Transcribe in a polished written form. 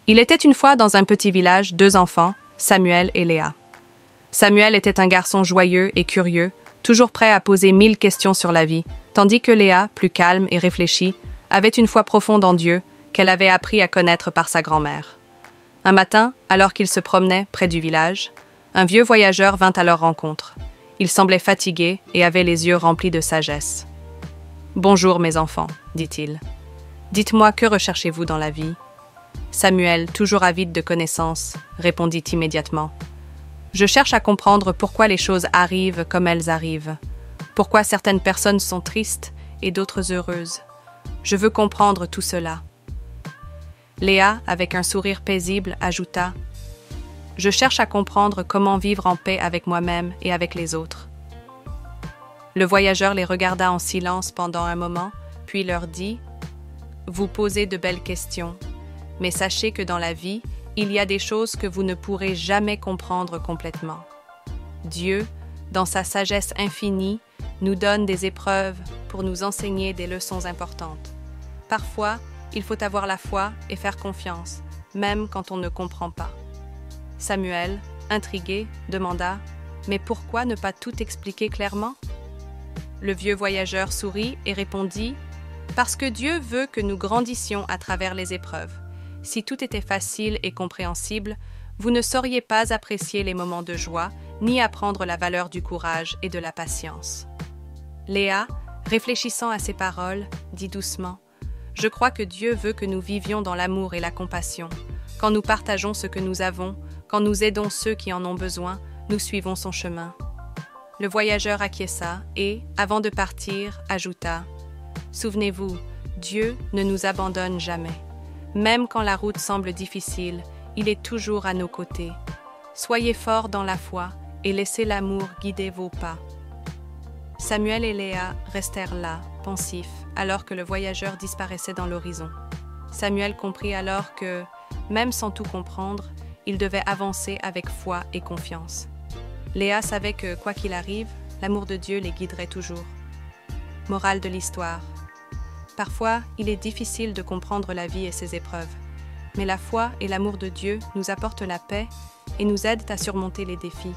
Il était une fois dans un petit village 2 enfants, Samuel et Léa. Samuel était un garçon joyeux et curieux, toujours prêt à poser 1000 questions sur la vie, tandis que Léa, plus calme et réfléchie, avait une foi profonde en Dieu qu'elle avait appris à connaître par sa grand-mère. Un matin, alors qu'ils se promenaient près du village, un vieux voyageur vint à leur rencontre. Il semblait fatigué et avait les yeux remplis de sagesse. « Bonjour mes enfants, dit-il. Dites-moi, que recherchez-vous dans la vie ?» Samuel, toujours avide de connaissances, répondit immédiatement. « Je cherche à comprendre pourquoi les choses arrivent comme elles arrivent, pourquoi certaines personnes sont tristes et d'autres heureuses. Je veux comprendre tout cela. » Léa, avec un sourire paisible, ajouta « Je cherche à comprendre comment vivre en paix avec moi-même et avec les autres. » Le voyageur les regarda en silence pendant un moment, puis leur dit « Vous posez de belles questions, mais sachez que dans la vie, il y a des choses que vous ne pourrez jamais comprendre complètement. Dieu, dans sa sagesse infinie, nous donne des épreuves pour nous enseigner des leçons importantes. Parfois, il faut avoir la foi et faire confiance, même quand on ne comprend pas. » Samuel, intrigué, demanda « Mais pourquoi ne pas tout expliquer clairement ?» Le vieux voyageur sourit et répondit « Parce que Dieu veut que nous grandissions à travers les épreuves. Si tout était facile et compréhensible, vous ne sauriez pas apprécier les moments de joie, ni apprendre la valeur du courage et de la patience. » Léa, réfléchissant à ces paroles, dit doucement « Je crois que Dieu veut que nous vivions dans l'amour et la compassion. Quand nous partageons ce que nous avons, quand nous aidons ceux qui en ont besoin, nous suivons son chemin. » Le voyageur acquiesça et, avant de partir, ajouta « Souvenez-vous, Dieu ne nous abandonne jamais. Même quand la route semble difficile, il est toujours à nos côtés. Soyez forts dans la foi et laissez l'amour guider vos pas. » Samuel et Léa restèrent là, pensifs, alors que le voyageur disparaissait dans l'horizon. Samuel comprit alors que, même sans tout comprendre, il devait avancer avec foi et confiance. Léa savait que, quoi qu'il arrive, l'amour de Dieu les guiderait toujours. Morale de l'histoire. Parfois, il est difficile de comprendre la vie et ses épreuves, mais la foi et l'amour de Dieu nous apportent la paix et nous aident à surmonter les défis.